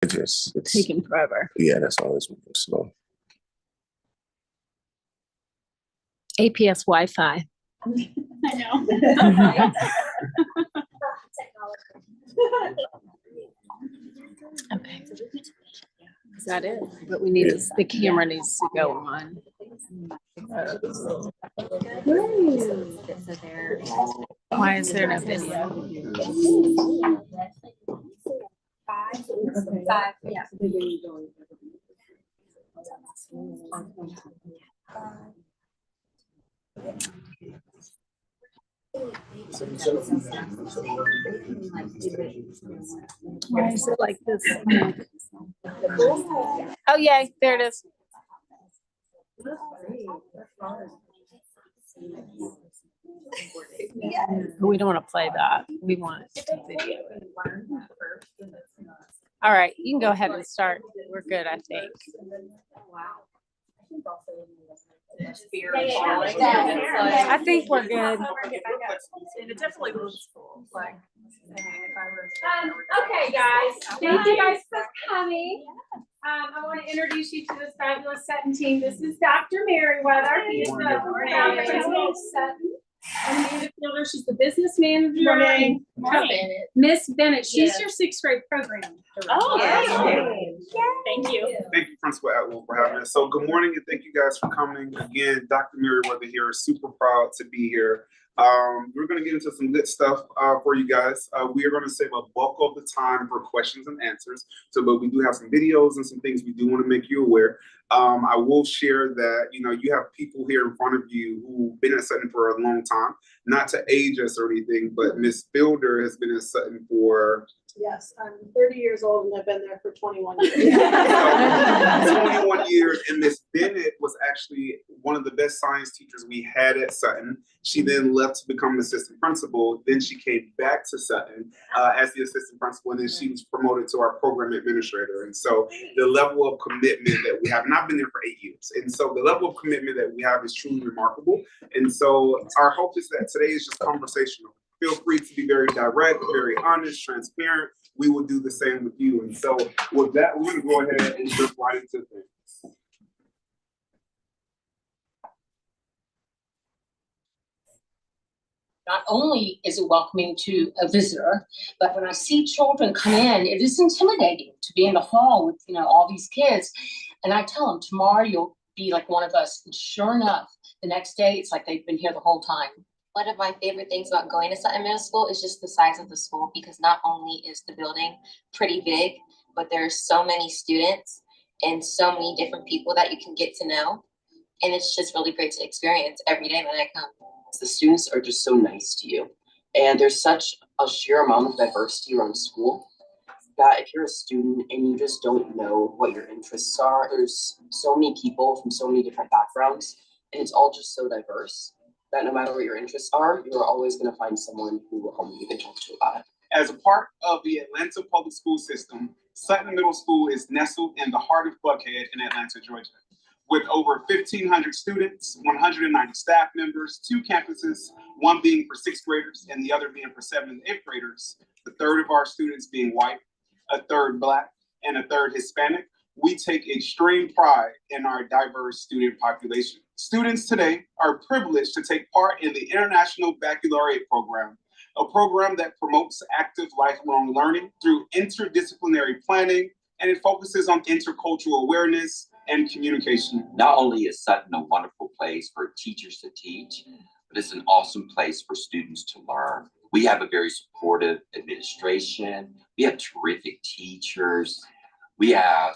It's taking forever. Yeah, that's always moving slow. APS Wi-Fi. I know. Okay. Is that it? But we need the camera needs to go on. Why is there no video? Five, yeah. Why is it like this? Oh, yeah, there it is. We don't want to play that. We want it to video. All right, you can go ahead and start. We're good, I think. I think we're good. It definitely looks cool. Like, Okay, guys. Thank you guys for coming. I want to introduce you to this fabulous Sutton team. This is Dr. Merriweather. He is the principal of Sutton. And Amanda Fielder, she's the business manager. Miss Bennett, she's your sixth grade program director. oh, yeah. Thank you. Thank you, Principal Atwell, for having us. So good morning and thank you guys for coming. Again, Dr. Merriweather here, super proud to be here. We're going to get into some good stuff for you guys. We are going to save a bulk of the time for questions and answers. So, but we do have some videos and some things we do want to make you aware. I will share that, you have people here in front of you who've been at Sutton for a long time, not to age us or anything, but Miss Fielder has been at Sutton for... Yes, I'm 30 years old and I've been there for 21 years. 21 years, and Miss Bennett was actually one of the best science teachers we had at Sutton. She then left to become an assistant principal. Then she came back to Sutton as the assistant principal, and then she was promoted to our program administrator. And so the level of commitment that we have, and I've been there for 8 years, and so the level of commitment that we have is truly remarkable. And so our hope is that today is just conversational. Feel free to be very direct, very honest, transparent. We will do the same with you. And so with that, we're going to go ahead and jump right into things. Not only is it welcoming to a visitor, but when I see children come in, it is intimidating to be in the hall with, all these kids. And I tell them, tomorrow you'll be like one of us. And sure enough, the next day, it's like they've been here the whole time. One of my favorite things about going to Sutton Middle School is just the size of the school, because not only is the building pretty big, but there's so many students and so many different people that you can get to know. And it's just really great to experience every day when I come. The students are just so nice to you. And there's such a sheer amount of diversity around school that if you're a student and you just don't know what your interests are, there's so many people from so many different backgrounds, and it's all just so diverse that no matter what your interests are, you're always going to find someone who you can talk to about it. As a part of the Atlanta public school system, Sutton Middle School is nestled in the heart of Buckhead in Atlanta, Georgia. With over 1,500 students, 190 staff members, 2 campuses, one being for 6th graders and the other being for 7th and 8th graders, a third of our students being white, a third Black, and a third Hispanic, we take extreme pride in our diverse student population. Students today are privileged to take part in the International Baccalaureate Program, a program that promotes active lifelong learning through interdisciplinary planning, and it focuses on intercultural awareness and communication. Not only is Sutton a wonderful place for teachers to teach, but it's an awesome place for students to learn. We have a very supportive administration. We have terrific teachers. We have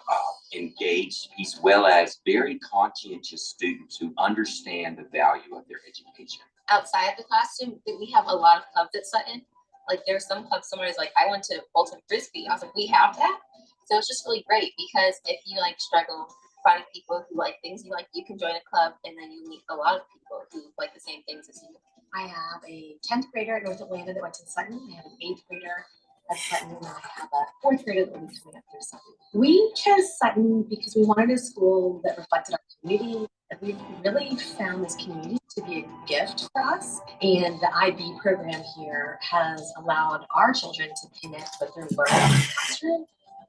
engaged as well as very conscientious students who understand the value of their education. Outside of the classroom, we have a lot of clubs at Sutton. Like there's some clubs somewhere is like, I went to Bolton Frisbee. I was like, we have that. So it's just really great because if you struggle finding people who like things you like, you can join a club and then you meet a lot of people who like the same things as you. I have a 10th grader at North Atlanta that went to Sutton. I have an 8th grader at Sutton, and I have a 4th grader that will be coming up through Sutton. We chose Sutton because we wanted a school that reflected our community. We really found this community to be a gift for us, and the IB program here has allowed our children to connect with their learning in the classroom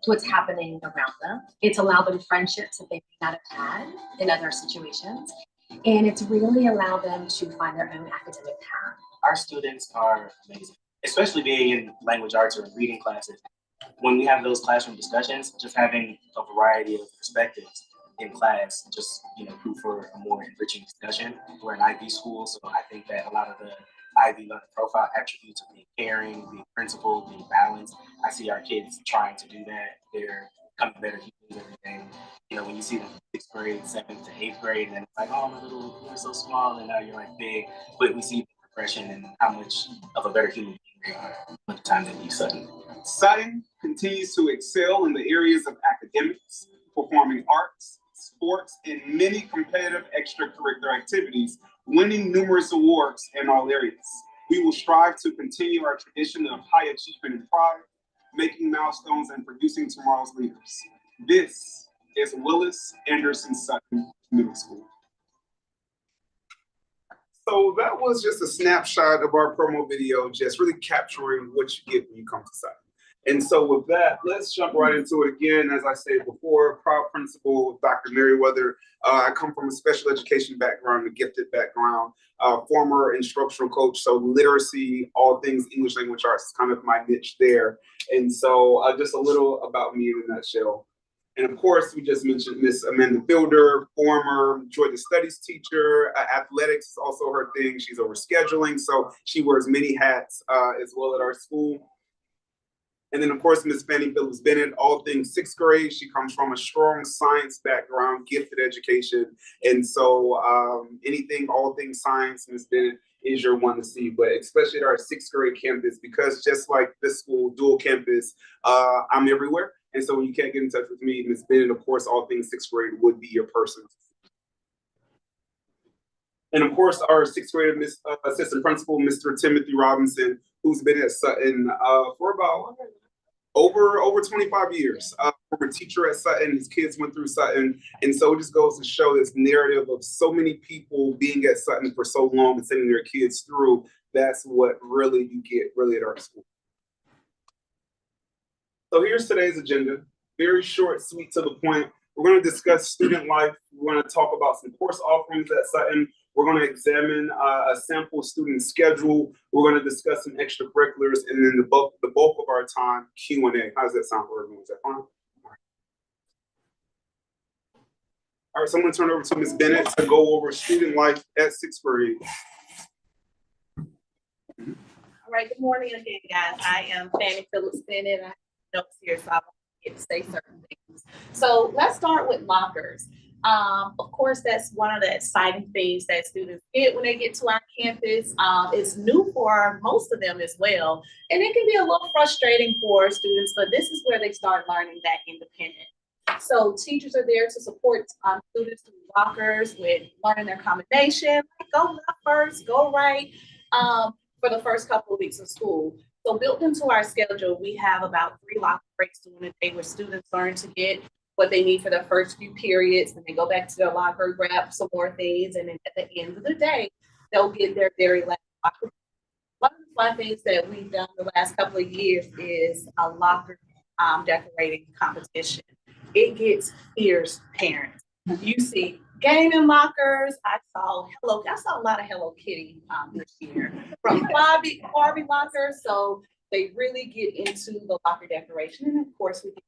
to what's happening around them. It's allowed them friendships that they may not have had in other situations. And it's really allowed them to find their own academic path. Our students are amazing, especially being in language arts or reading classes. When we have those classroom discussions, just having a variety of perspectives in class, just prove for a more enriching discussion. We're an IB school, so I think that a lot of the IB learning profile attributes of being caring, being principled, being balanced. I see our kids trying to do that. They're becoming better humans every day. When you see them from 6th grade, 7th to 8th grade, and then it's like, oh, my little, you're so small, and now you're like big. But we see the progression and how much of a better human being they are by the time they leave Sutton. Sutton continues to excel in the areas of academics, performing arts, sports, and many competitive extracurricular activities, winning numerous awards in all areas. We will strive to continue our tradition of high achievement and pride, making milestones and producing tomorrow's leaders. This is Willis Anderson Sutton Middle School. So that was just a snapshot of our promo video, just really capturing what you get when you come to Sutton. And so with that, let's jump right into it again. As I said before, proud principal, Dr. Merriweather. I come from a special education background, a gifted background, former instructional coach. So literacy, all things English language arts is kind of my niche there. And so just a little about me in a nutshell. And of course, we just mentioned Miss Amanda Fielder, former Georgia Studies teacher. Athletics is also her thing. She's over scheduling, so she wears many hats as well at our school. And then, of course, Miss Fannie Phillips Bennett, all things 6th grade. She comes from a strong science background, gifted education. And so anything, all things science, Miss Bennett is your one to see, but especially at our 6th grade campus, because just like this school, dual campus, I'm everywhere. And so when you can't get in touch with me, Miss Bennett, of course, all things 6th grade would be your person. And of course, our 6th grade assistant principal, Mr. Timothy Robinson, who's been at Sutton for about over 25 years. Former teacher at Sutton, his kids went through Sutton. And so it just goes to show this narrative of so many people being at Sutton for so long and sending their kids through. That's what really you get really at our school. So here's today's agenda. Very short, sweet, to the point. We're going to discuss student life. We're going to talk about some course offerings at Sutton. We're going to examine a sample student schedule. We're going to discuss some extracurriculars, and then the bulk of our time, Q&A. How does that sound for everyone? Is that fine? All right, so I'm going to turn it over to Ms. Bennett to go over student life at 6th grade. All right, good morning again, guys. I am Fannie Phillips Bennett. I have notes here, so I won't get to say certain things. So let's start with lockers. Of course, that's one of the exciting things that students get when they get to our campus. It's new for most of them as well. And it can be a little frustrating for students, but this is where they start learning that independence. So teachers are there to support students through lockers with learning their combination, go left first, go right, for the first couple of weeks of school. So built into our schedule, we have about 3 locker breaks during the day where students learn to get what they need for their first few periods, and they go back to their locker, grab some more things, and then at the end of the day, they'll get their very last locker. One of the fun things that we've done the last couple of years is a locker decorating competition. It gets fierce parents. You see gaming lockers. I saw a lot of Hello Kitty this year from Barbie lockers. So they really get into the locker decoration, and of course we get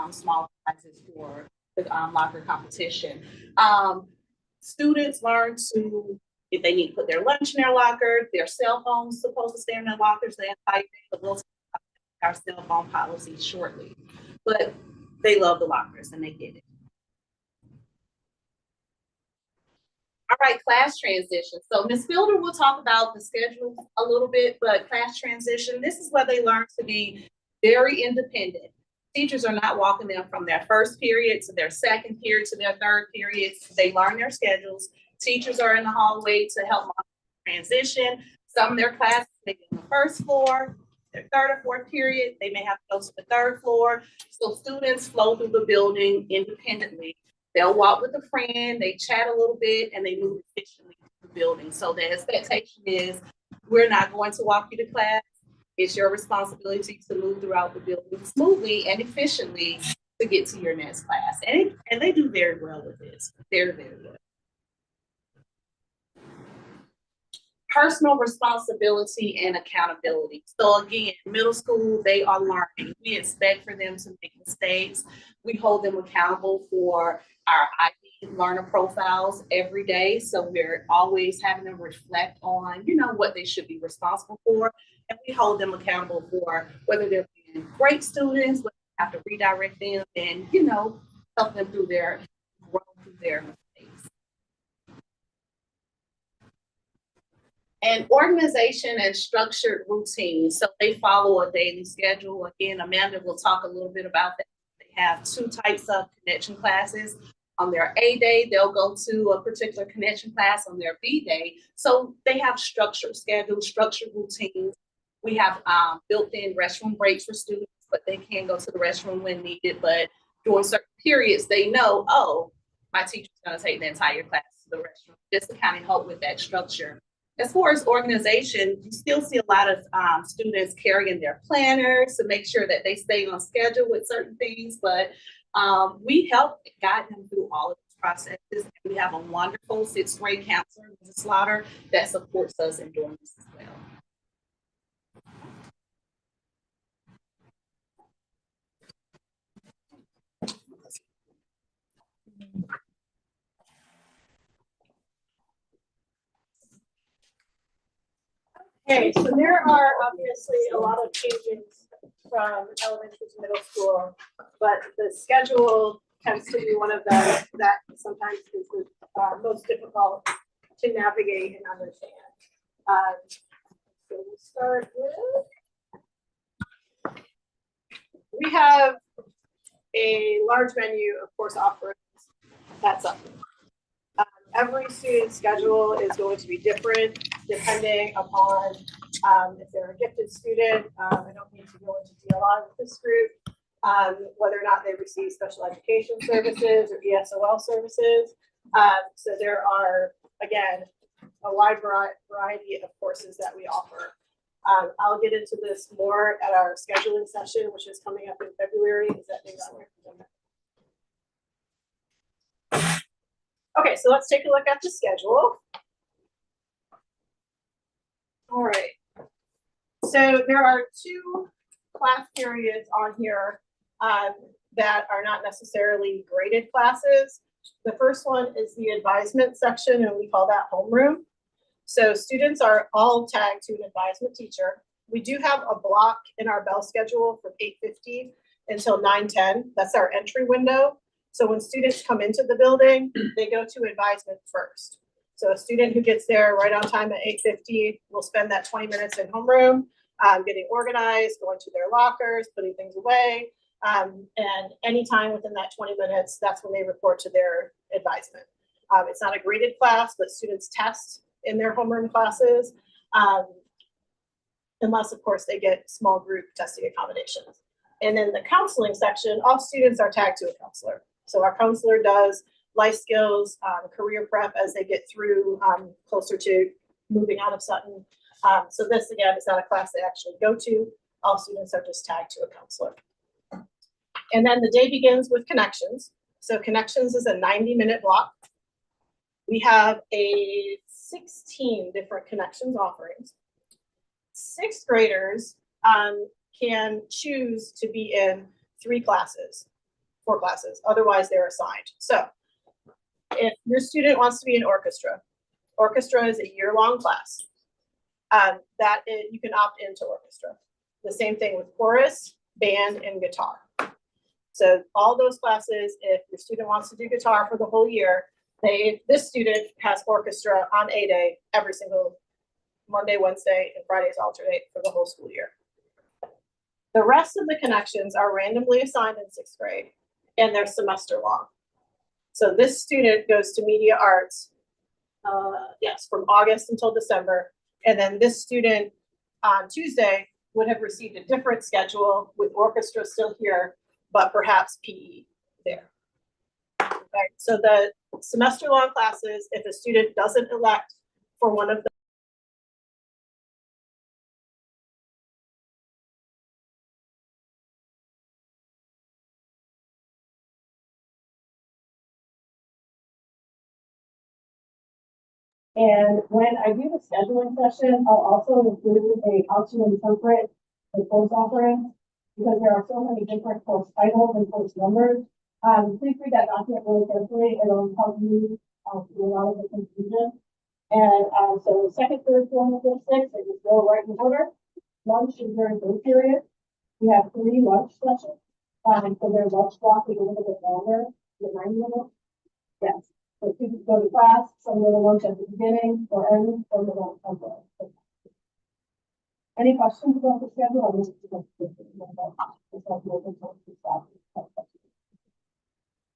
small prizes for the locker competition. Students learn to, if they need to put their lunch in their locker, their cell phones supposed to stay in their lockers. They invite them, but we'll talk about our cell phone policy shortly. But they love the lockers and they get it. All right, class transition. So Ms. Fielder will talk about the schedule a little bit, but class transition, this is where they learn to be very independent. Teachers are not walking them from their first period to their second period to their third period. They learn their schedules. Teachers are in the hallway to help transition. Some of their classes may be on the first floor, their third or fourth period, they may have to go to the third floor. So students flow through the building independently. They'll walk with a friend, they chat a little bit, and they move efficiently through the building. So the expectation is we're not going to walk you to class. It's your responsibility to move throughout the building smoothly and efficiently to get to your next class. And they do very well with this, very, very well. Personal responsibility and accountability. So again, middle school, they are learning. We expect for them to make mistakes. We hold them accountable for our IB learner profiles every day. So we're always having them reflect on, what they should be responsible for. And we hold them accountable for whether they're being great students, whether we have to redirect them and, help them through their growth, through their mistakes. And organization and structured routine. So they follow a daily schedule. Again, Amanda will talk a little bit about that. They have 2 types of connection classes. On their A day, they'll go to a particular connection class. On their B day, so they have structured schedules, structured routines. We have built-in restroom breaks for students, but they can go to the restroom when needed. But during certain periods, they know, oh, my teacher's going to take the entire class to the restroom, just to kind of help with that structure. As far as organization, you still see a lot of students carrying their planners to make sure that they stay on schedule with certain things, but we help guide them through all of these processes. And we have a wonderful 6th grade counselor, Mrs. Slaughter, that supports us in doing this as well. Okay, so there are obviously a lot of changes from elementary to middle school, but the schedule tends to be one of them that sometimes is the most difficult to navigate and understand. So we'll start with, we have a large menu of course offerings at Sutton. Every student's schedule is going to be different depending upon if they're a gifted student. I don't need to go into DLI with this group, whether or not they receive special education services or ESOL services. So there are, again, a wide variety of courses that we offer. I'll get into this more at our scheduling session, which is coming up in February. Is that next week? Okay, so let's take a look at the schedule. All right. So there are 2 class periods on here that are not necessarily graded classes. The first one is the advisement section, and we call that homeroom. So students are all tagged to an advisement teacher. We do have a block in our bell schedule from 8:50 until 9:10. That's our entry window. So when students come into the building, they go to advisement first. So a student who gets there right on time at 8:50 will spend that 20 minutes in homeroom, getting organized, going to their lockers, putting things away. And anytime within that 20 minutes, that's when they report to their advisement. It's not a graded class, but students test in their homeroom classes, unless of course they get small group testing accommodations. And then the counseling section, all students are tagged to a counselor. So our counselor does life skills, career prep as they get through closer to moving out of Sutton. So this again is not a class they actually go to. All students are just tagged to a counselor. And then the day begins with connections. So connections is a 90-minute block. We have 16 different connections offerings. 6th graders can choose to be in 4 classes. Otherwise they're assigned. So if your student wants to be in orchestra is a year-long class. You can opt into orchestra. The same thing with chorus, band, and guitar. So all those classes, if your student wants to do guitar for the whole year, this student has orchestra on A day every single Monday, Wednesday, and Fridays alternate for the whole school year. The rest of the connections are randomly assigned in 6th grade, and they're semester long. So this student goes to media arts, from August until December. And then this student on Tuesday would have received a different schedule with orchestra still here, but perhaps PE there. Okay. So the semester long classes, if a student doesn't elect for one of the And when I do the scheduling session, I'll also include a how to interpret the course offerings because there are so many different course titles and course numbers. Please read that document really carefully. It'll help you through a lot of the confusion. And so second, third, fourth, and fifth, sixth, they just go right in order. Lunch is during break period. We have 3 lunch sessions. So their lunch block is a little bit longer, the 90 minutes. Yes. So students go to class, some go to lunch at the beginning or end, or they don't come to it. Any questions about the schedule? I just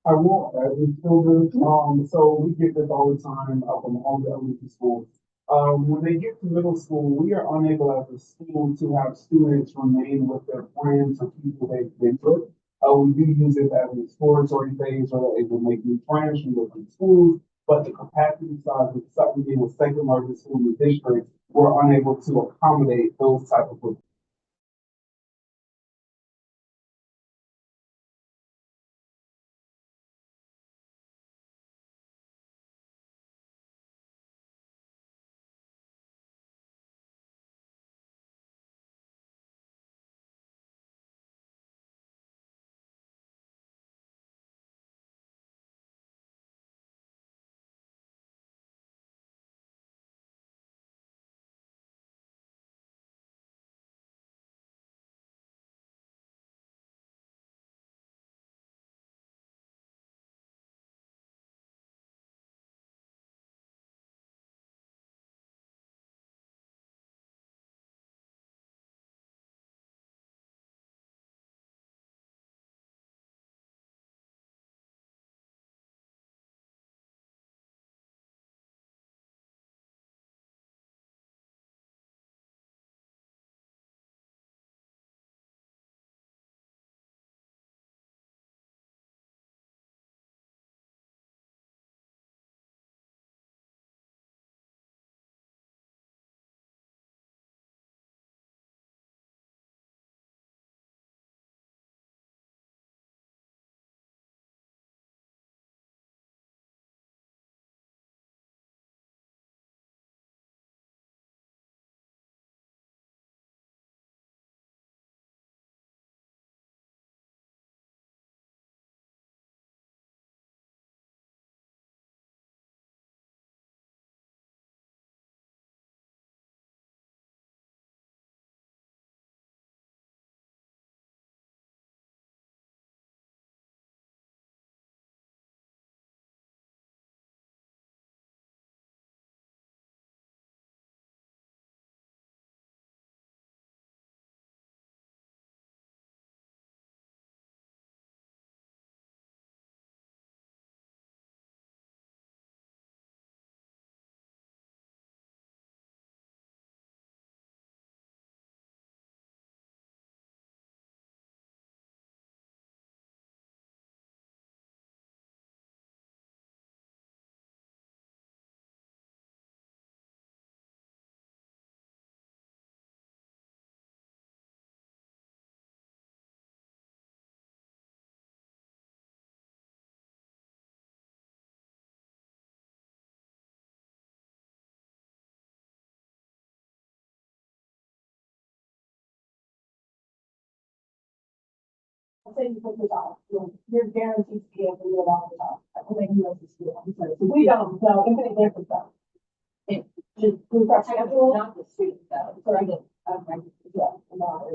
I won't, with children, so we get this all the time from all the elementary schools. When they get to middle school, we are unable as a school to have students remain with their friends or people they've been with. We do use it as an exploratory phase where they're able to make new friends from different schools, but the capacity size with Sutton being the second largest school in the district, we're unable to accommodate those type of say you put your dog, you're guaranteed to be able to do a lot of stuff. I think you know the school. So we don't know infinite different stuff. It just we our schedule, not the students though. So I get yeah, not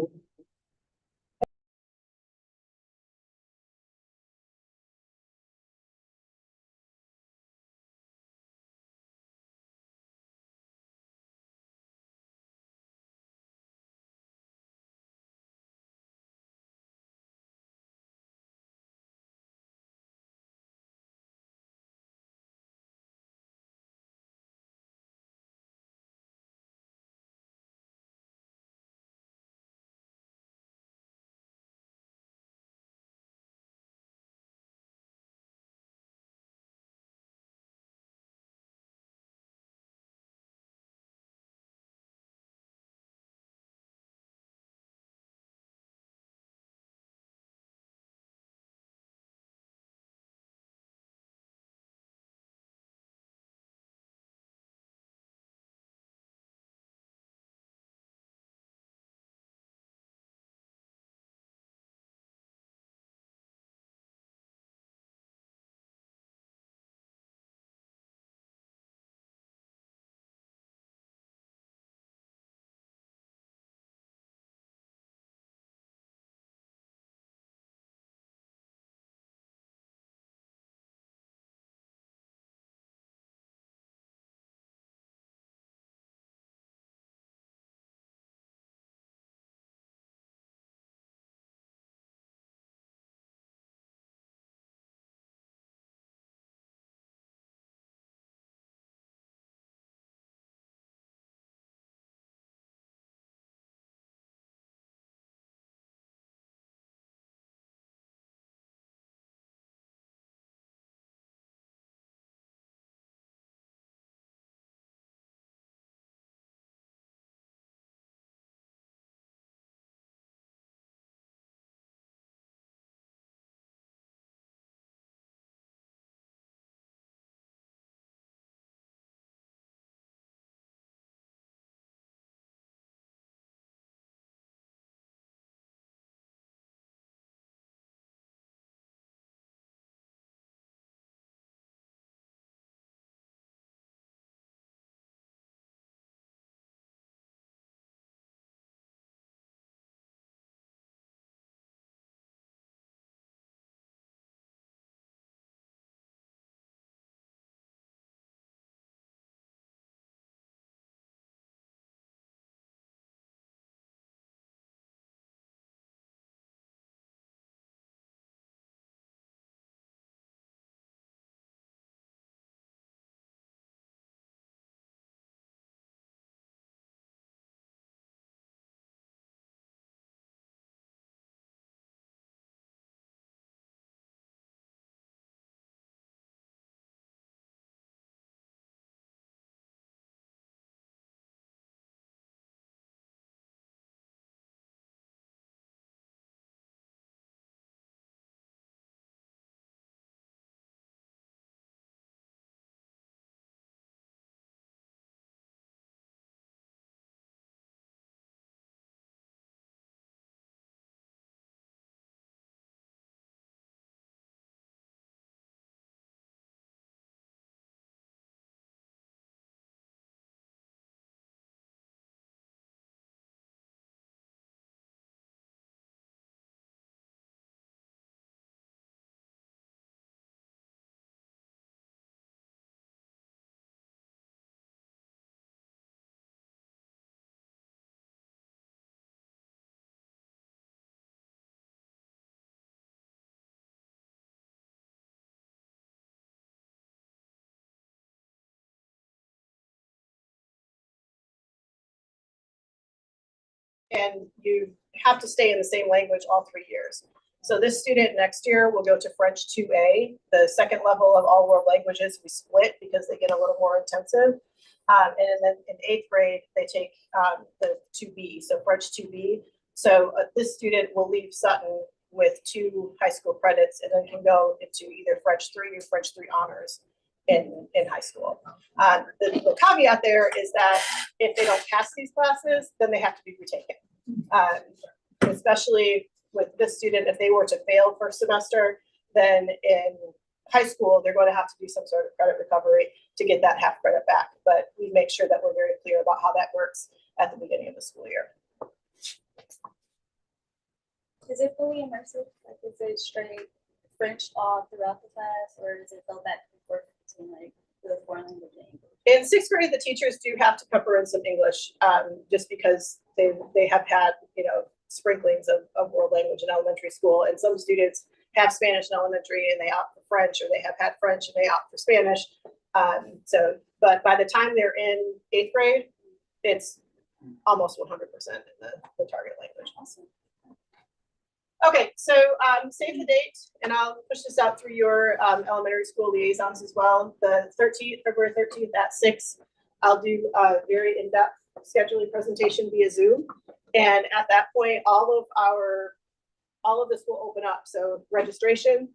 and you have to stay in the same language all 3 years. So this student next year will go to French 2A, the second level of all world languages. We split because they get a little more intensive. And then in 8th grade, they take the 2B, so French 2B. So this student will leave Sutton with 2 high school credits and then can go into either French 3 or French 3 honors in high school. The caveat there is that if they don't pass these classes, then they have to be retaken. Especially with this student, if they were to fail first semester, then in high school, they're going to have to do some sort of credit recovery to get that half credit back. But we make sure that we're very clear about how that works at the beginning of the school year. Is it fully immersive? Like, is it straight French all throughout the class, or does it feel back and forth between like the foreign language and English? In 6th grade, the teachers do have to pepper in some English, just because they have had, sprinklings of world language in elementary school, and some students have Spanish in elementary and they opt for French, or they have had French and they opt for Spanish. But by the time they're in 8th grade, it's almost 100% in the target language. Awesome. Okay, so save the date, and I'll push this out through your elementary school liaisons as well. The 13th, February 13th at 6, I'll do a very in-depth scheduling presentation via Zoom. And at that point, all of this will open up. So registration,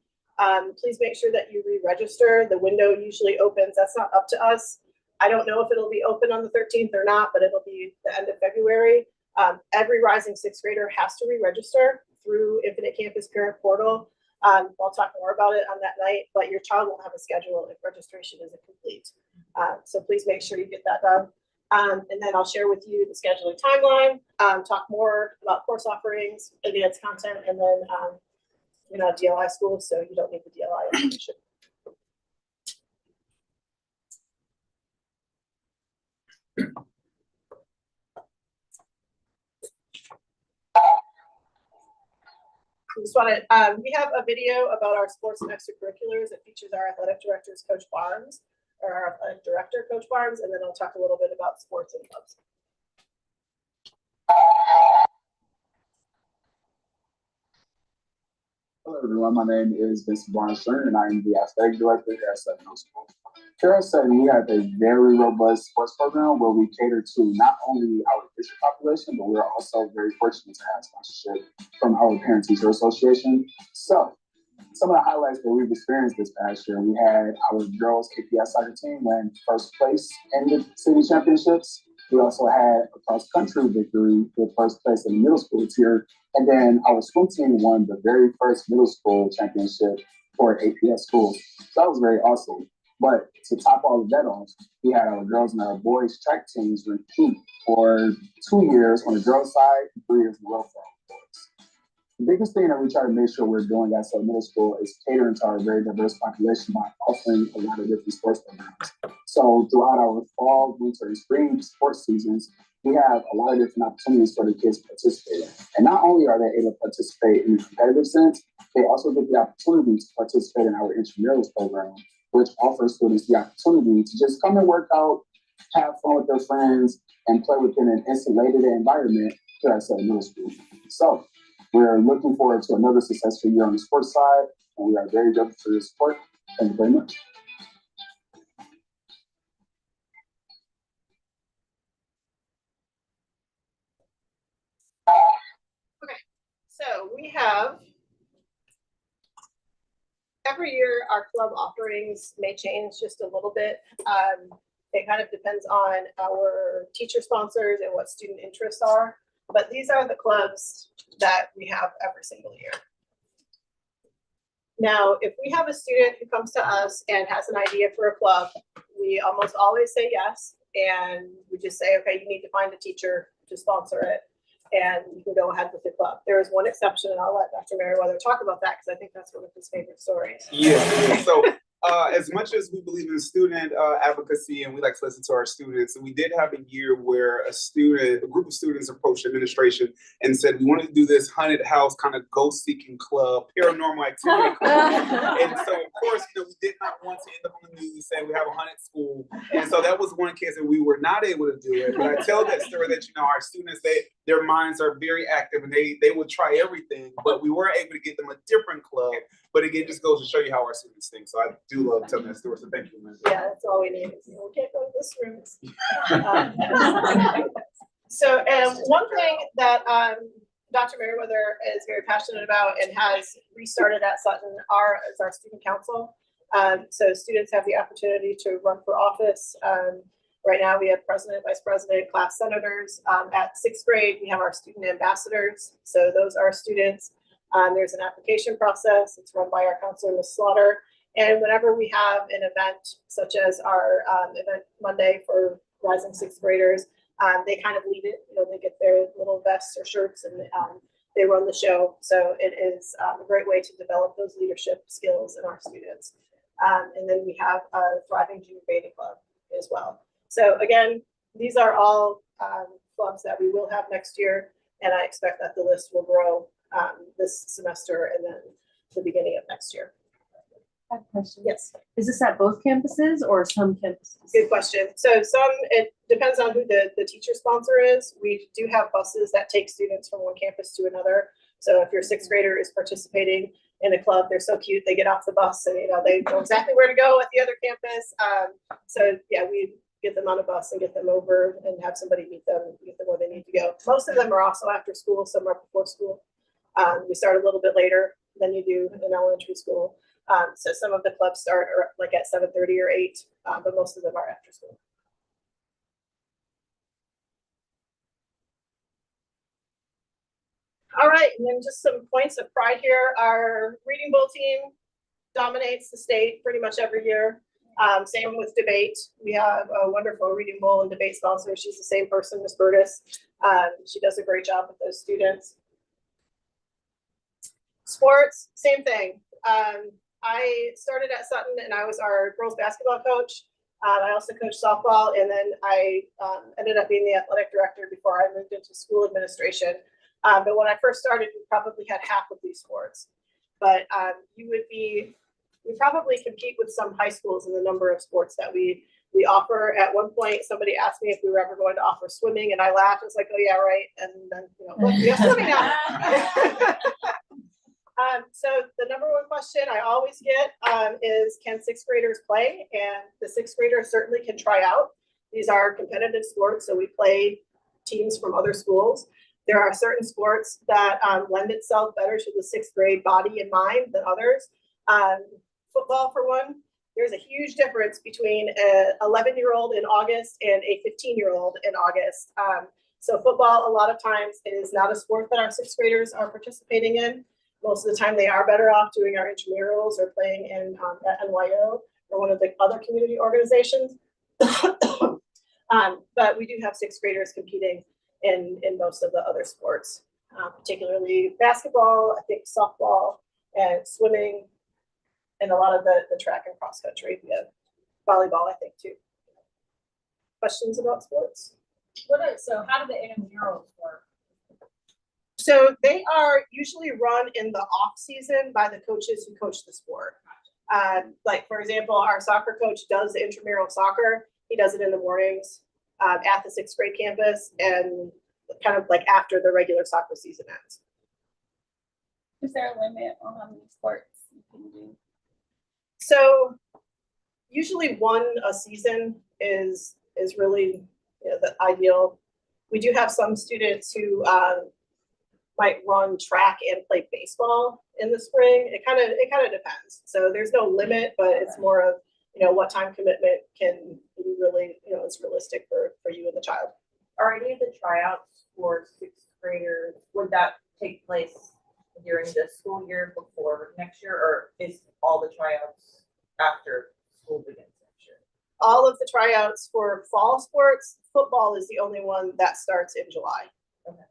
please make sure that you re-register. The window usually opens. That's not up to us. I don't know if it'll be open on the 13th or not, but it'll be the end of February. Every rising 6th grader has to re-register through Infinite Campus Parent Portal. I'll talk more about it on that night, but your child won't have a schedule if registration isn't complete. So please make sure you get that done. And then I'll share with you the scheduling timeline, talk more about course offerings, advanced content, and then you're not DLI school, so you don't need the DLI information. Just want to, we have a video about our sports and extracurriculars. It features our athletic directors, Coach Barnes, or our athletic director, Coach Barnes, and then I'll talk a little bit about sports and clubs. Hello everyone, my name is Mr. Barnes, and I am the athletic director here at Sutton Middle School. Here at Sutton, we have a very robust sports program where we cater to not only our district population, but we're also very fortunate to have sponsorship from our Parent-Teacher Association. So, some of the highlights that we've experienced this past year, we had our girls KPS soccer team win first place in the city championships. We also had a cross-country victory with first place in the middle school tier. And then our swim team won the very first middle school championship for APS schools. So that was very awesome. But to top all of that off, we had our girls and our boys track teams repeat for 2 years on the girls' side, 3 years in the row for our boys. The biggest thing that we try to make sure we're doing at Sutton Middle School is catering to our very diverse population by offering a lot of different sports programs. So throughout our fall, winter, and spring sports seasons, we have a lot of different opportunities for the kids to participate in. And not only are they able to participate in a competitive sense, they also get the opportunity to participate in our intramurals program, which offers students the opportunity to just come and work out, have fun with their friends, and play within an insulated environment here at Sutton Middle School. So we're looking forward to another successful year on the sports side, and we are very grateful for your support. Thank you very much. Okay, so we have, every year our club offerings may change just a little bit. It kind of depends on our teacher sponsors and what student interests are, but these are the clubs that we have every single year. Now, if we have a student who comes to us and has an idea for a club, we almost always say yes, and we just say, okay, you need to find a teacher to sponsor it, and you can go ahead with the club. There is one exception, and I'll let Dr. Merriweather talk about that because I think that's one of his favorite stories. Yeah. So as much as we believe in student advocacy and we like to listen to our students, we did have a year where a group of students approached administration and said, we wanted to do this haunted house kind of ghost seeking club, paranormal activity club. And so, of course, we did not want to end up on the news saying we have a haunted school. And so that was one case that we were not able to do it. But I tell that story that, our students, their minds are very active and they will try everything, but we were able to get them a different club. But again, just goes to show you how our students think. So I do love telling that story. So thank you, Lindsay. Yeah, that's all we need. We can't go to this room. So one thing that Dr. Merriweather is very passionate about and has restarted at Sutton is our student council. So students have the opportunity to run for office. Right now we have president, vice president, class senators. At sixth grade, we have our student ambassadors. So those are students. There's an application process. It's run by our counselor, Ms. Slaughter. And whenever we have an event, such as our event Monday for rising sixth graders, they kind of lead it. They get their little vests or shirts and they run the show. So it is a great way to develop those leadership skills in our students. And then we have a thriving junior beta club as well. So again, these are all clubs that we will have next year, and I expect that the list will grow this semester and then the beginning of next year. I have a question. Yes. Is this at both campuses or some campuses? Good question. So it depends on who the teacher sponsor is. We do have buses that take students from one campus to another. So if your sixth grader is participating in a club, they're so cute, they get off the bus and they know exactly where to go at the other campus. So yeah, we get them on a bus and get them over and have somebody meet them and get them where they need to go. Most of them are also after school, some are before school. We start a little bit later than you do in elementary school. So some of the clubs start like at 7:30 or 8, but most of them are after school. All right, and then just some points of pride here. Our reading bowl team dominates the state pretty much every year. Same with debate. We have a wonderful reading bowl and debate sponsor. She's the same person, Ms. Burtis. She does a great job with those students. Sports, same thing. I started at Sutton and I was our girls basketball coach. I also coached softball, and then I ended up being the athletic director before I moved into school administration. But when I first started, we probably had half of these sports. But we probably compete with some high schools in the number of sports that we offer. At one point, somebody asked me if we were ever going to offer swimming, and I laughed. I was like, oh yeah, right. And then, look, we have swimming now. So the number one question I always get is, can sixth graders play? And the sixth graders certainly can try out. These are competitive sports, so we play teams from other schools. There are certain sports that lend itself better to the sixth grade body and mind than others. Football, for one, there's a huge difference between an 11-year-old in August and a 15-year-old in August. So football, a lot of times, is not a sport that our sixth graders are participating in. Most of the time, they are better off doing our intramurals or playing in at NYO or one of the other community organizations. But we do have sixth graders competing in most of the other sports, particularly basketball, I think softball, and swimming, and a lot of the track and cross country. We have volleyball, I think, too. Questions about sports? So how do the intramurals work? So they are usually run in the off season by the coaches who coach the sport. Like, for example, our soccer coach does the intramural soccer. He does it in the mornings at the sixth grade campus and kind of like after the regular soccer season ends. Is there a limit on how many sports you can do? So usually one a season is really the ideal. We do have some students who might run track and play baseball in the spring. It kind of depends. So there's no limit, but it's more of what time commitment can be really is realistic for you and the child. Are any of the tryouts for sixth graders, would that take place during the school year before next year, or is all the tryouts after school begins next year? All of the tryouts for fall sports, football is the only one that starts in July. Okay.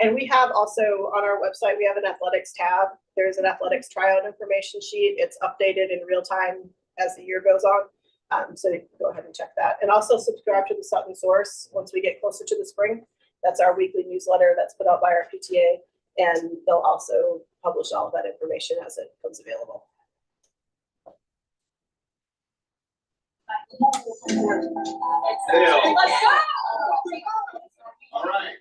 And we have also on our website, we have an athletics tab. There's an athletics tryout information sheet. It's updated in real time as the year goes on. So you can go ahead and check that. And also subscribe to the Sutton Source once we get closer to the spring. That's our weekly newsletter that's put out by our PTA. And they'll also publish all of that information as it becomes available. All right.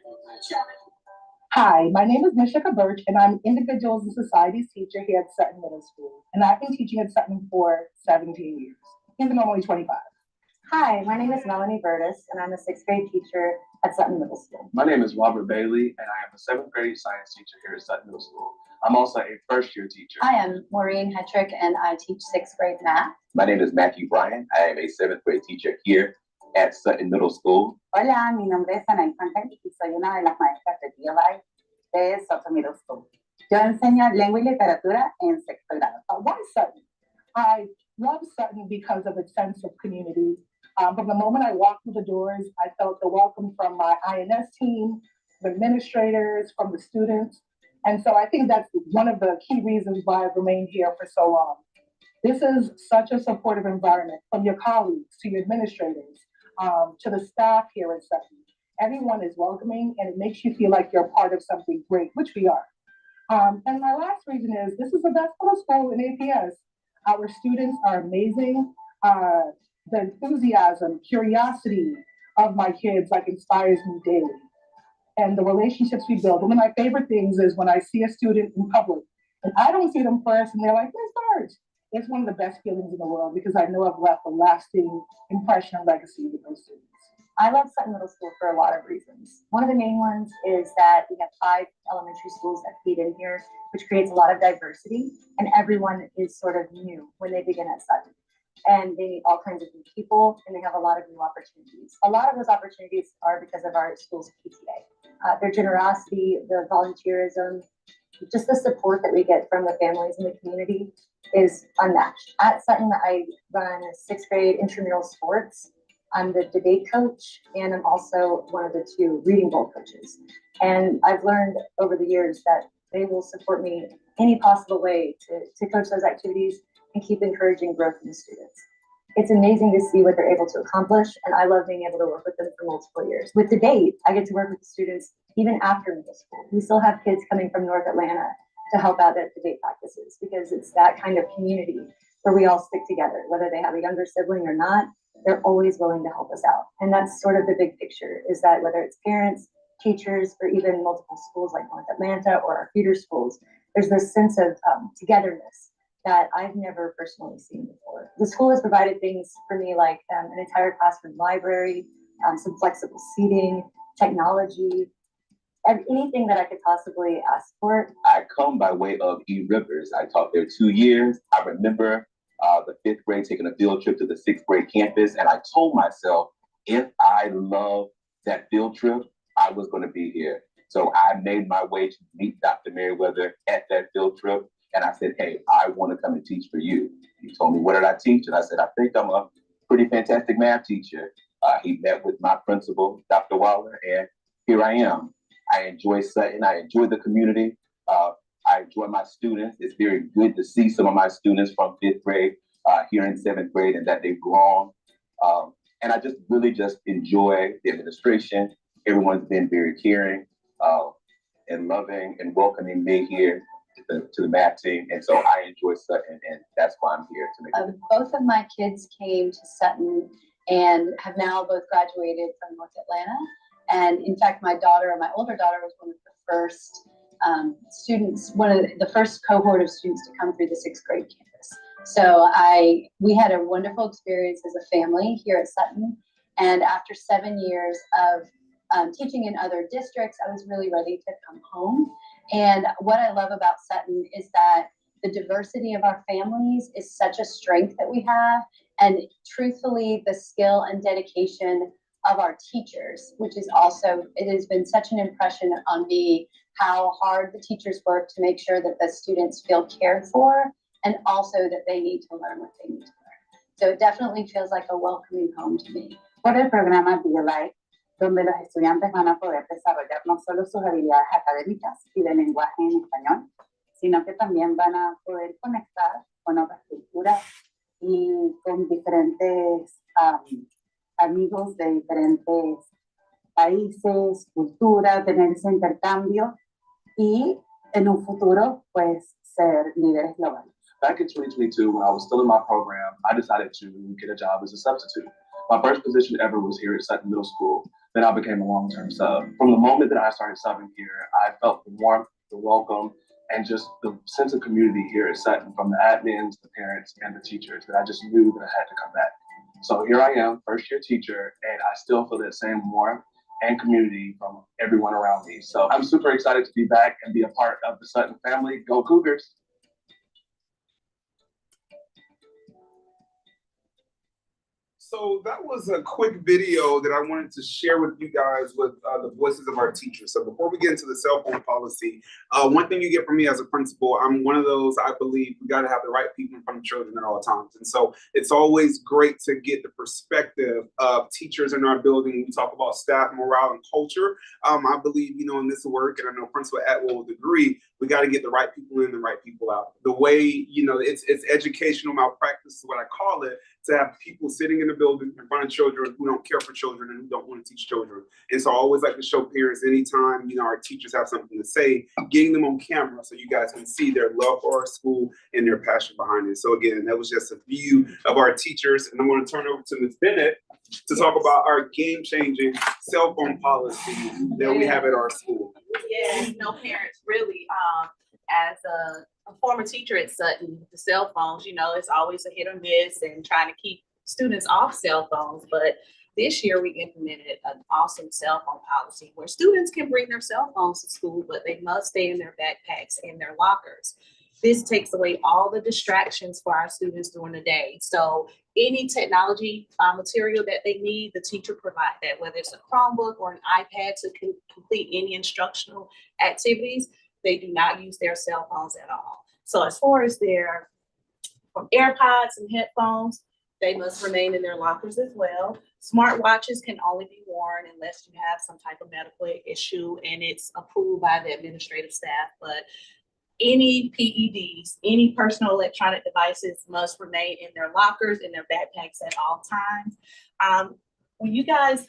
Hi, my name is Mishika Birch, and I'm Individuals and Societies teacher here at Sutton Middle School. And I've been teaching at Sutton for 17 years, even though I'm only 25. Hi, my name is Melanie Burtis, and I'm a 6th grade teacher at Sutton Middle School. My name is Robert Bailey, and I am a 7th grade science teacher here at Sutton Middle School. I'm also a first-year teacher. I am Maureen Hetrick, and I teach 6th grade math. My name is Matthew Bryan. I am a 7th grade teacher here at Sutton Middle School. Hola, mi nombre es Ana Infante y soy una de las maestras de DLI de Sutton Middle School. Yo enseño lengua y literatura en 6th grado. Why Sutton? I love Sutton because of its sense of community. From the moment I walked through the doors, I felt the welcome from my INS team, the administrators, from the students. And so I think that's one of the key reasons why I've remained here for so long. This is such a supportive environment, from your colleagues to your administrators, to the staff here at Sutton. Everyone is welcoming, and it makes you feel like you're part of something great, which we are. And my last reason is this is the best middle school in APS. Our students are amazing. The enthusiasm, curiosity of my kids inspires me daily. And the relationships we build. One of my favorite things is when I see a student in public and I don't see them first and they're like, "Miss Birch." It's one of the best feelings in the world because I know I've left a lasting impression and legacy with those students. I love Sutton Middle School for a lot of reasons. One of the main ones is that we have 5 elementary schools that feed in here, which creates a lot of diversity, and everyone is sort of new when they begin at Sutton. And they meet all kinds of new people, and they have a lot of new opportunities. A lot of those opportunities are because of our school's PTA. Their generosity, the volunteerism, just the support that we get from the families in the community is unmatched. At Sutton, I run 6th grade intramural sports. I'm the debate coach, and I'm also one of the 2 reading bowl coaches. And I've learned over the years that they will support me any possible way to coach those activities and keep encouraging growth in the students. It's amazing to see what they're able to accomplish, and I love being able to work with them for multiple years. With debate, I get to work with the students even after middle school. We still have kids coming from North Atlanta to help out at debate practices because it's that kind of community where we all stick together, whether they have a younger sibling or not. They're always willing to help us out. And that's sort of the big picture, is that whether it's parents, teachers, or even multiple schools like North Atlanta or our feeder schools, there's this sense of togetherness that I've never personally seen before. The school has provided things for me like an entire classroom library, some flexible seating, technology, anything that I could possibly ask for. I come by way of E. Rivers. I taught there 2 years. I remember the 5th grade taking a field trip to the 6th grade campus, and I told myself, if I love that field trip, I was going to be here. So I made my way to meet Dr. Merriweather at that field trip, and I said, "Hey, I want to come and teach for you." He told me, "What did I teach?" And I said, "I think I'm a pretty fantastic math teacher." He met with my principal, Dr. Waller, and here I am. I enjoy Sutton. I enjoy the community. I enjoy my students. It's very good to see some of my students from 5th grade here in 7th grade and that they've grown. And I just really just enjoy the administration. Everyone's been very caring and loving and welcoming me here to the math team. And so I enjoy Sutton, and that's why I'm here to make it. Both of my kids came to Sutton and have now both graduated from North Atlanta. And in fact, my older daughter was one of the first students, one of the first cohort of students to come through the 6th grade campus. So we had a wonderful experience as a family here at Sutton. And after 7 years of teaching in other districts, I was really ready to come home. And what I love about Sutton is that the diversity of our families is such a strength that we have. And truthfully, the skill and dedication of our teachers, which is also, it has been such an impression on me how hard the teachers work to make sure that the students feel cared for and also that they need to learn what they need to learn. So it definitely feels like a welcoming home to me. Por el programa DLI, donde los estudiantes van a poder desarrollar no solo sus habilidades académicas y de lenguaje en español, sino que también van a poder conectar con otras culturas y con diferentes amigos de diferentes países, culturas, tener ese intercambio y en un futuro, pues, ser líderes globales. Back in 2022, when I was still in my program, I decided to get a job as a substitute. My first position ever was here at Sutton Middle School. Then I became a long-term sub. From the moment that I started subbing here, I felt the warmth, the welcome, and just the sense of community here at Sutton from the admins, the parents, and the teachers that I just knew that I had to come back. So here I am, first year teacher, and I still feel that same warmth and community from everyone around me. So I'm super excited to be back and be a part of the Sutton family. Go Cougars! So that was a quick video that I wanted to share with you guys with the voices of our teachers. So before we get into the cell phone policy, one thing you get from me as a principal, I'm one of those, I believe we got to have the right people in front of children at all times. And so it's always great to get the perspective of teachers in our building. We talk about staff morale and culture. I believe, you know, in this work, and I know Principal Atwell will agree, we got to get the right people in, the right people out. The way, you know, it's educational malpractice is what I call it, to have people sitting in the building in front of children who don't care for children and who don't want to teach children. And so I always like to show parents anytime, you know, our teachers have something to say, getting them on camera so you guys can see their love for our school and their passion behind it. So again, that was just a few of our teachers. And I'm going to turn over to Ms. Bennett to talk about our game-changing cell phone policy that we have at our school. Yes, no parents really, as a former teacher at Sutton, the cell phones, you know, it's always a hit or miss and trying to keep students off cell phones. But this year we implemented an awesome cell phone policy where students can bring their cell phones to school, but they must stay in their backpacks and their lockers. This takes away all the distractions for our students during the day. So any technology material that they need, the teacher provides that, whether it's a Chromebook or an iPad to complete any instructional activities. They do not use their cell phones at all. So as far as their from AirPods and headphones, they must remain in their lockers as well. Smartwatches can only be worn unless you have some type of medical issue and it's approved by the administrative staff. But any PEDs, any personal electronic devices must remain in their lockers, in their backpacks at all times. When you guys,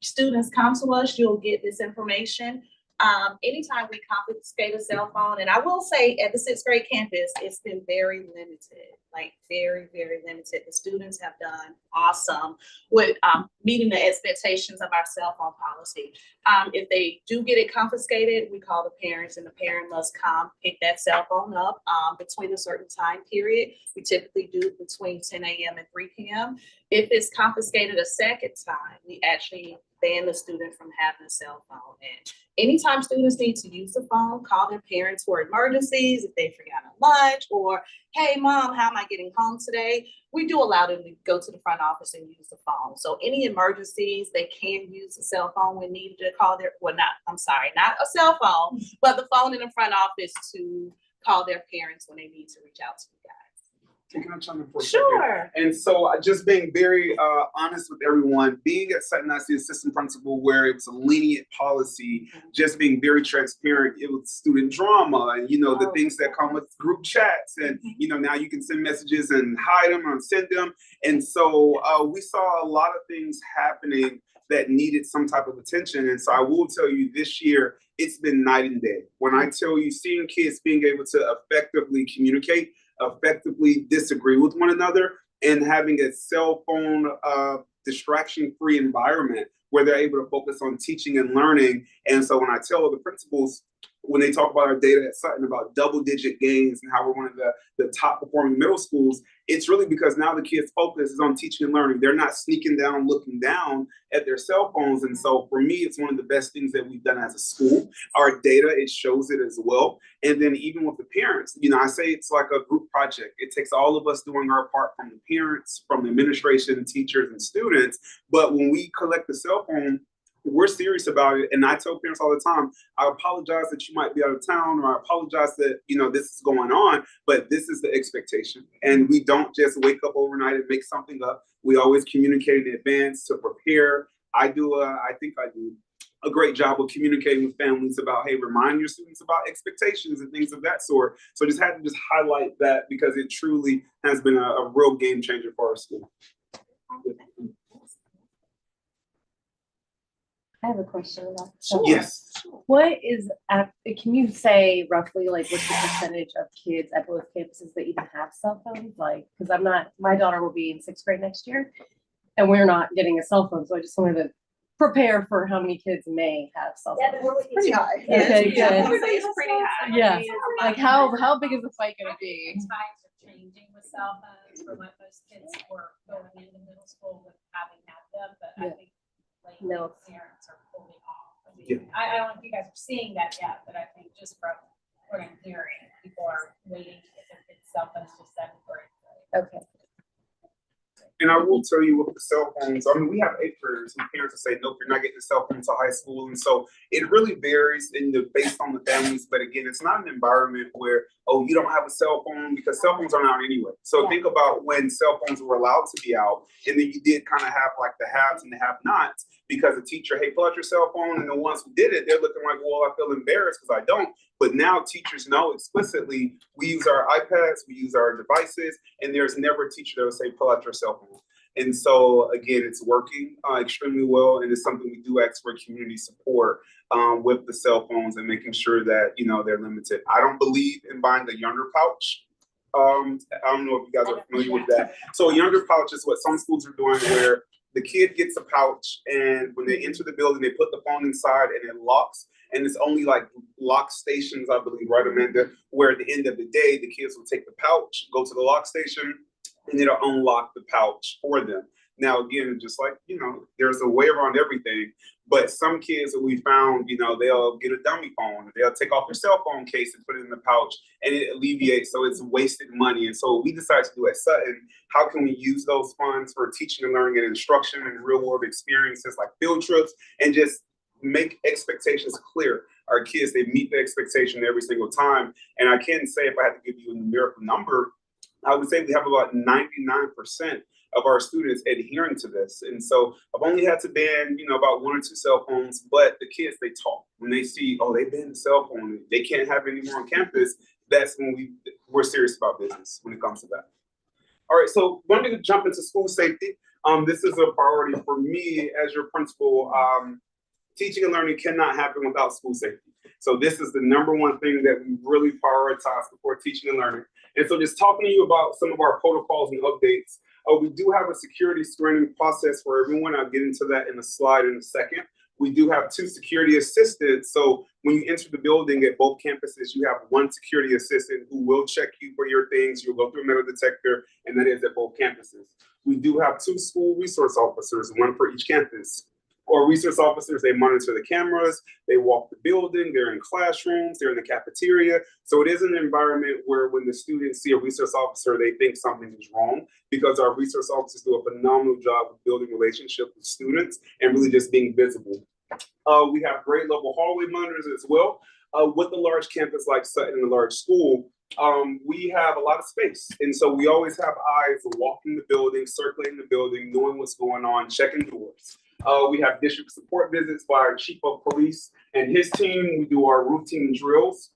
students come to us, you'll get this information. Anytime we confiscate a cell phone, and I will say at the 6th grade campus, it's been very limited, like very, very limited. The students have done awesome with meeting the expectations of our cell phone policy. If they do get it confiscated, we call the parents and the parent must come pick that cell phone up between a certain time period. We typically do between 10 a.m. and 3 p.m. If it's confiscated a second time, we actually ban the student from having a cell phone. And anytime students need to use the phone, call their parents for emergencies, if they forgot a lunch, or, hey, mom, how am I getting home today? We do allow them to go to the front office and use the phone. So any emergencies, they can use the cell phone when needed to call their, well, not a cell phone, but the phone in the front office to call their parents when they need to reach out to you guys. Can I chime in for a Sure. second? And so just being very honest with everyone, being at Sutton as the assistant principal where it was a lenient policy, just being very transparent, it was student drama and, you know, the things that come with group chats and, you know, now you can send messages and hide them or send them. And so we saw a lot of things happening that needed some type of attention. And so I will tell you this year, it's been night and day. When I tell you seeing kids being able to effectively communicate, effectively disagree with one another, and having a cell phone distraction-free environment where they're able to focus on teaching and learning. And so when I tell the principals, when they talk about our data at Sutton about double-digit gains and how we're one of the top performing middle schools, it's really because now the kids' focus is on teaching and learning. They're not sneaking down, looking down at their cell phones. And so for me, it's one of the best things that we've done as a school. Our data, it shows it as well. And then even with the parents, you know, I say it's like a group project. It takes all of us doing our part, from the parents, from the administration, teachers, and students. But when we collect the cell phone, we're serious about it. And I tell parents all the time, I apologize that you might be out of town, or I apologize that, you know, this is going on, but this is the expectation. And we don't just wake up overnight and make something up. We always communicate in advance to prepare. I think I do a great job of communicating with families about, hey, remind your students about expectations and things of that sort. So just had to just highlight that because it truly has been a real game changer for our school. I have a question about Yes. What is, can you say roughly like what's the percentage of kids at both campuses that even have cell phones? Like, because my daughter will be in 6th grade next year and we're not getting a cell phone. So I just wanted to prepare for how many kids may have cell phones. It's pretty high. Okay, Yeah, good. it's pretty high. Yeah. Like how big is the fight gonna be? Times are changing with cell phones for what most kids were going into middle school with having had them, but I think like parents are pulling off. I mean, I don't know if you guys are seeing that yet, but I think just from what I'm hearing, people are waiting to get their kids cell phones to 7th grade. Okay. And I will tell you with the cell phones, I mean, we have 8th graders who parents will say, nope, you're not getting a cell phone until high school. And so it really varies based on the families. But again, it's not an environment where, oh, you don't have a cell phone because cell phones aren't out anyway. So think about when cell phones were allowed to be out. And then you did kind of have like the haves and the have-nots because the teacher, hey, pull out your cell phone. And the ones who did it, they're looking like, well, I feel embarrassed because I don't. But now teachers know explicitly we use our iPads, we use our devices, and there's never a teacher that will say, pull out your cell phone. And so, again, it's working extremely well, and it's something we do ask for community support with the cell phones and making sure that, you know, they're limited. I don't believe in buying a younger pouch. I don't know if you guys are familiar with that. So a younger pouch is what some schools are doing where the kid gets a pouch, and when they enter the building, they put the phone inside and it locks. And it's only like lock stations, I believe, right, Amanda, where at the end of the day, the kids will take the pouch, go to the lock station, and it'll unlock the pouch for them. Now, again, just like, you know, there's a way around everything, but some kids that we found, you know, they'll get a dummy phone, they'll take off their cell phone case and put it in the pouch, and it alleviates, so it's wasted money. And so we decided to do at Sutton, how can we use those funds for teaching and learning and instruction and real world experiences like field trips, and just make expectations clear. Our kids, they meet the expectation every single time. And I can say, if I had to give you a numerical number, I would say we have about 99% of our students adhering to this. And so I've only had to ban, you know, about 1 or 2 cell phones, but the kids, they talk. When they see, oh, they banned the cell phone, they can't have it anymore on campus, that's when we're serious about business when it comes to that. All right, so when we jump into school safety, this is a priority for me as your principal. Teaching and learning cannot happen without school safety. So this is the #1 thing that we really prioritize before teaching and learning. And so just talking to you about some of our protocols and updates, we do have a security screening process for everyone. I'll get into that in a slide in a second. We do have 2 security assistants. So when you enter the building at both campuses, you have 1 security assistant who will check you for your things. You'll go through a metal detector, and that is at both campuses. We do have 2 school resource officers, 1 for each campus. Or resource officers, they monitor the cameras, they walk the building, they're in classrooms, they're in the cafeteria. So it is an environment where when the students see a resource officer, they think something is wrong, because our resource officers do a phenomenal job of building relationships with students and really just being visible. We have grade level hallway monitors as well. With a large campus like Sutton and a large school, we have a lot of space. And so we always have eyes walking the building, circulating the building, knowing what's going on, checking doors. We have district support visits by our chief of police and his team. We do our routine drills,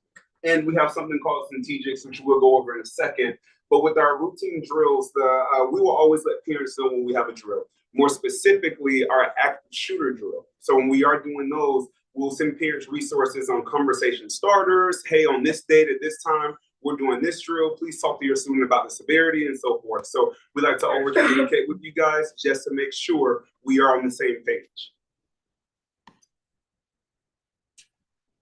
and we have something called strategics, which we'll go over in a second. But with our routine drills, we will always let parents know when we have a drill. More specifically, our active shooter drill. So when we are doing those, we'll send parents resources on conversation starters. Hey, on this date at this time, we're doing this drill. Please talk to your student about the severity and so forth. So we like to over communicate with you guys just to make sure we are on the same page.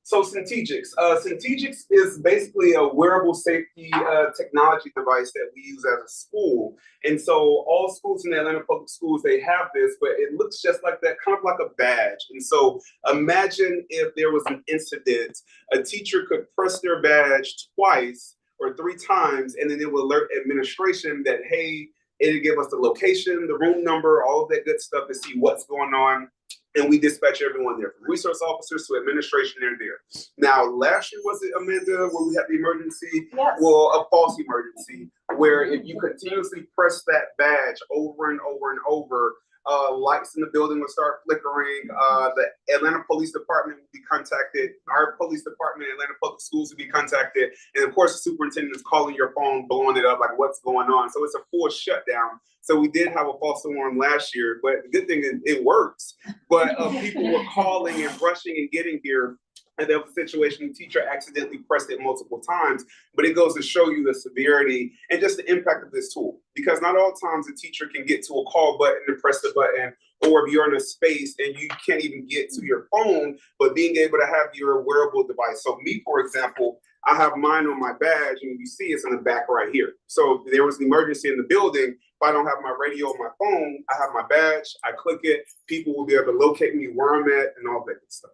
So Strategics. Strategics is basically a wearable safety technology device that we use as a school. And so all schools in the Atlanta Public Schools, they have this, but it looks just like that, kind of like a badge. And so imagine if there was an incident, a teacher could press their badge twice or 3 times, and then it will alert administration that, hey, it'll give us the location, the room number, all of that good stuff to see what's going on. And we dispatch everyone there, from resource officers to administration, they're there. Now, last year, was it, Amanda, where we had the emergency? Yes. Well, a false emergency, where if you continuously press that badge over and over and over, Lights in the building will start flickering. The Atlanta Police Department will be contacted. Our police department, Atlanta Public Schools will be contacted. And of course, the superintendent is calling your phone, blowing it up, like what's going on. So it's a full shutdown. So we did have a false alarm last year, but the good thing is it works. But people were calling and rushing and getting here. And there was a situation, the teacher accidentally pressed it multiple times, but it goes to show you the severity and just the impact of this tool. Because not all times a teacher can get to a call button and press the button, or if you're in a space and you can't even get to your phone, but being able to have your wearable device. So me, for example, I have mine on my badge, and you see it's in the back right here. So if there was an emergency in the building, if I don't have my radio on my phone, I have my badge, I click it, people will be able to locate me where I'm at and all that good stuff.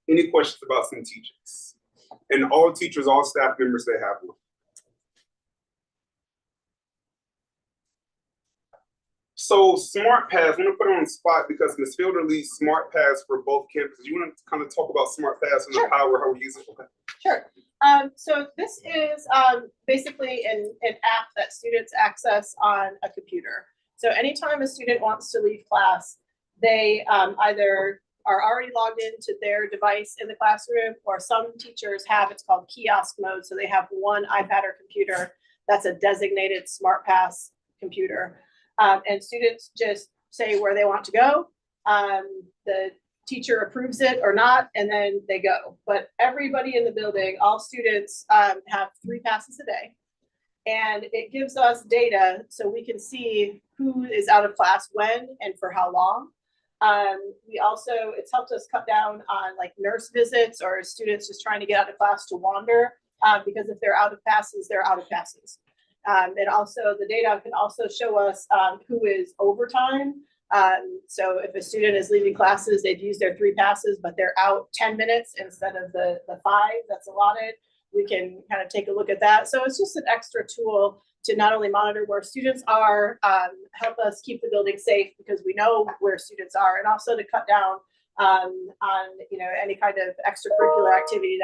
Any questions about some teachers? And all teachers, all staff members, they have one. So Smart Paths, I'm gonna put it on the spot because Ms. Fielder leads Smart Paths for both campuses. You want to kind of talk about Smart Paths and the power, how we use it? Okay. Sure. So this is basically an app that students access on a computer. So anytime a student wants to leave class, they either are already logged into their device in the classroom, or some teachers have, it's called kiosk mode. So they have one iPad or computer that's a designated Smart Pass computer. And students just say where they want to go. The teacher approves it or not, and then they go. But everybody in the building, all students have 3 passes a day. And it gives us data so we can see who is out of class when and for how long. We also, it's helped us cut down on like nurse visits or students just trying to get out of class to wander, because if they're out of passes, they're out of passes. And also the data can also show us who is overtime. So if a student is leaving classes, they've used their 3 passes, but they're out 10 minutes instead of the 5 that's allotted. We can kind of take a look at that. So it's just an extra tool to not only monitor where students are, help us keep the building safe because we know where students are, and also to cut down on any kind of extracurricular activity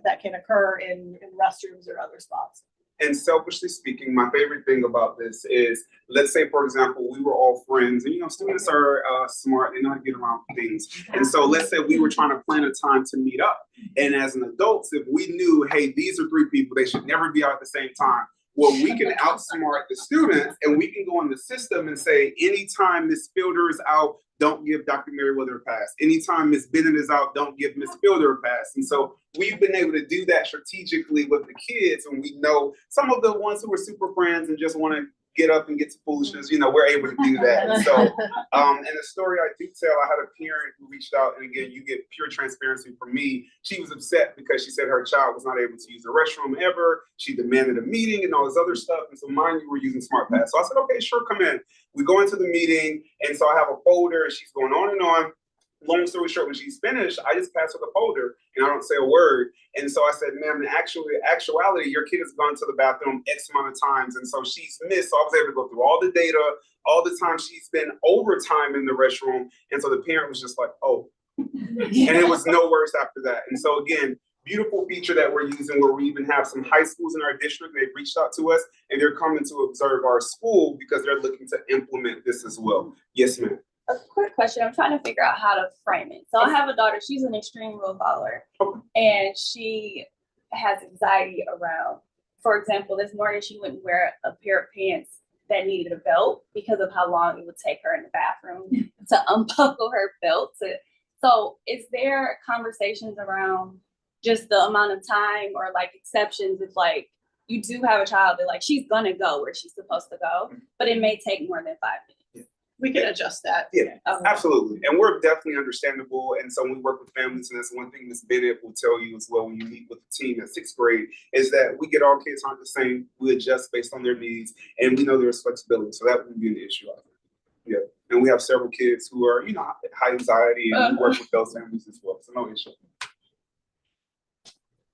that can occur in restrooms or other spots. And selfishly speaking, my favorite thing about this is, let's say, for example, we were all friends, and students are smart, they know how to get around things. And so let's say we were trying to plan a time to meet up. And as an adult, if we knew, hey, these are 3 people, they should never be out at the same time. Well, we can outsmart the students, and we can go in the system and say, anytime Ms. Fielder is out, don't give Dr. Merriweather a pass. Anytime Ms. Bennett is out, don't give Ms. Fielder a pass. And so we've been able to do that strategically with the kids, and we know some of the ones who are super friends and just want to get up and get to foolishness, we're able to do that. And so, and the story I do tell, I had a parent who reached out, and again, you get pure transparency from me. She was upset because she said her child was not able to use the restroom ever. She demanded a meeting and all this other stuff. And so mind you, we're using Smart Pass. So I said, okay, sure, come in. We go into the meeting, and so I have a folder, and she's going on and on. Long story short, when she's finished, I just pass her the folder and I don't say a word. And so I said, ma'am, in actuality, your kid has gone to the bathroom X amount of times. And so she's missed. So I was able to go through all the data, all the time she's been overtime in the restroom. And so the parent was just like, oh, and it was no worse after that. And so again, beautiful feature that we're using, where we even have some high schools in our district. They've reached out to us and they're coming to observe our school because they're looking to implement this as well. Yes, ma'am. A quick question. I'm trying to figure out how to frame it. So I have a daughter. She's an extreme rule follower, and she has anxiety around, for example, this morning she wouldn't wear a pair of pants that needed a belt because of how long it would take her in the bathroom to unbuckle her belt. So is there conversations around just the amount of time or like exceptions if like you do have a child that like she's gonna go where she's supposed to go, but it may take more than 5 minutes? We can adjust that. Yeah, absolutely. And we're definitely understandable. And so when we work with families, and that's one thing Ms. Bennett will tell you as well when you meet with the team at 6th grade, is that we get all kids aren't the same. We adjust based on their needs, and we know there's flexibility. So that wouldn't be an issue. Yeah. And we have several kids who are, high anxiety, and we work with those families as well. So no issue.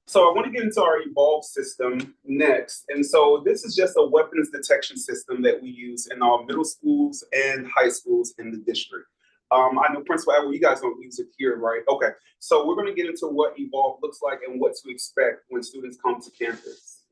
So I want to get into our Evolve system next. And so this is just a weapons detection system that we use in our middle schools and high schools in the district. I know Principal Edward, you guys don't use it here, right? Okay, so we're going to get into what Evolve looks like and what to expect when students come to campus.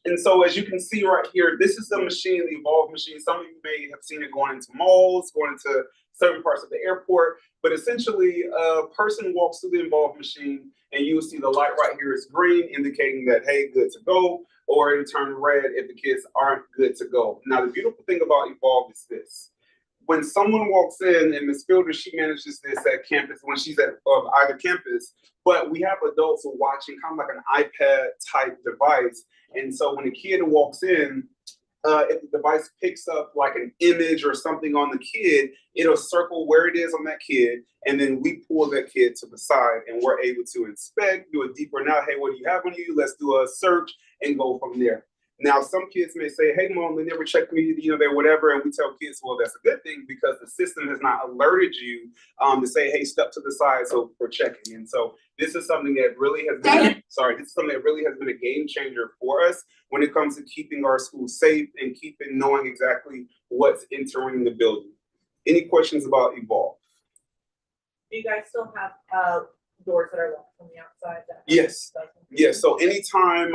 And so as you can see right here, this is the machine, the Evolve machine. Some of you may have seen it going into malls, going into certain parts of the airport. But essentially, a person walks through the Evolve machine and you'll see the light right here is green, indicating that, hey, good to go, or it'll turn red if the kids aren't good to go. Now, the beautiful thing about Evolve is this. When someone walks in, and Ms. Fielder, she manages this at campus when she's at either campus, but we have adults watching kind of like an iPad type device. And so when a kid walks in, if the device picks up like an image or something on the kid, it'll circle where it is on that kid, and then we pull that kid to the side and we're able to inspect, do a deeper now, hey, what do you have on you? Let's do a search and go from there. Now, some kids may say, hey, mom, they never checked me, they're whatever. And we tell kids, well, that's a good thing because the system has not alerted you to say, hey, step to the side so we're checking. And so this is something that really has been, this is something that really has been a game changer for us when it comes to keeping our schools safe and knowing exactly what's entering the building. Any questions about Evolve? Do you guys still have doors that are locked from the outside? Yes. Yes. So anytime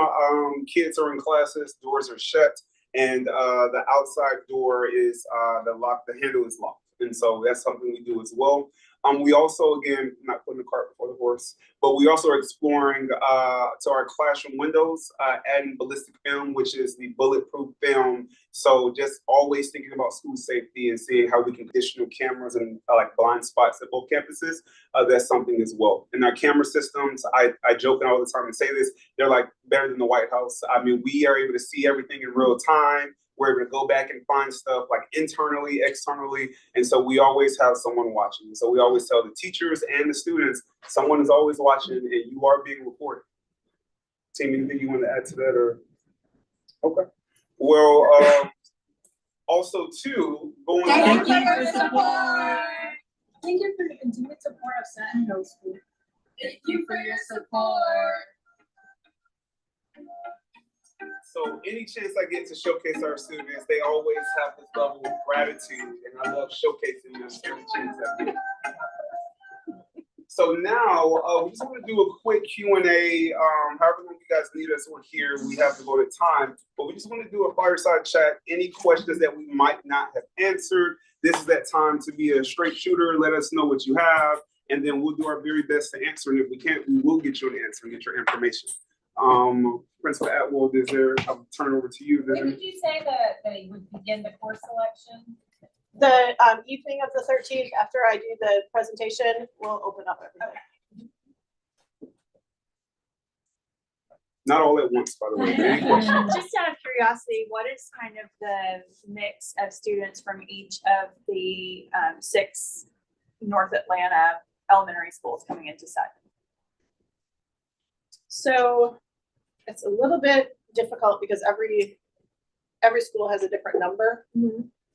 kids are in classes, doors are shut, and the outside door is the handle is locked. And so that's something we do as well. We also, again, not putting the cart before the horse, but we also are exploring to our classroom windows, adding ballistic film, which is the bulletproof film. So just always thinking about school safety and seeing how we can additional cameras and like blind spots at both campuses. That's something as well. And our camera systems, I joke all the time and say this, they're like better than the White House. I mean, we are able to see everything in real time. We're able to go back and find stuff like internally, externally. And so we always have someone watching. So we always tell the teachers and the students, someone is always watching and you are being recorded. Team, anything you want to add to that? Or okay. Well, also too, going on. Thank you for your support. Thank you for the continued support of Sutton Middle School. Thank you for your support. So any chance I get to showcase our students, they always have this level of gratitude, and I love showcasing them every chance I get. So now we just want to do a quick Q&A. However long you guys need us on here, we have to go to time. But we just want to do a fireside chat. Any questions that we might not have answered, this is that time to be a straight shooter. Let us know what you have, and then we'll do our very best to answer. And if we can't, we will get you an answer and get your information. Principal Atwood, I'll turn over to you. When did you say that they would begin the course selection? The evening of the 13th, after I do the presentation, we'll open up everything. Not all at once, by the way. Any questions? Just out of curiosity, what is kind of the mix of students from each of the 6 North Atlanta elementary schools coming into Sutton? So it's a little bit difficult because every school has a different number.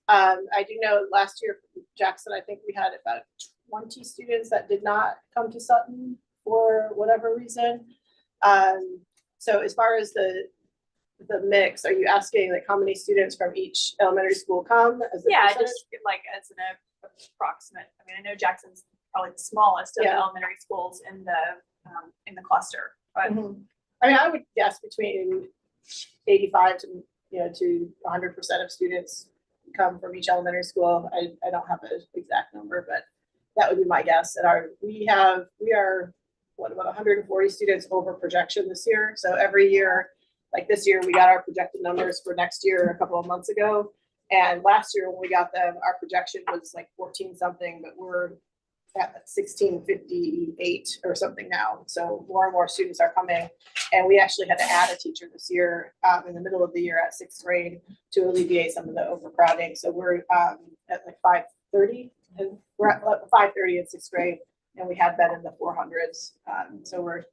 I do know last year, Jackson, I think we had about 20 students that did not come to Sutton for whatever reason. So as far as the mix, are you asking like how many students from each elementary school come? Yeah, just like as an approximate. I mean, I know Jackson's probably the smallest of the elementary schools in the cluster. But I mean, I would guess between 85 to 100% of students come from each elementary school. I don't have an exact number, but that would be my guess. And we are about 140 students over projection this year. So every year, like this year, we got our projected numbers for next year a couple of months ago. And last year when we got them, our projection was like 14 something, but we're at 1658 or something now. So more and more students are coming. And we actually had to add a teacher this year in the middle of the year at 6th grade to alleviate some of the overcrowding. So we're at like 530, and we're at 530 in 6th grade, and we had been in the 400s. So we're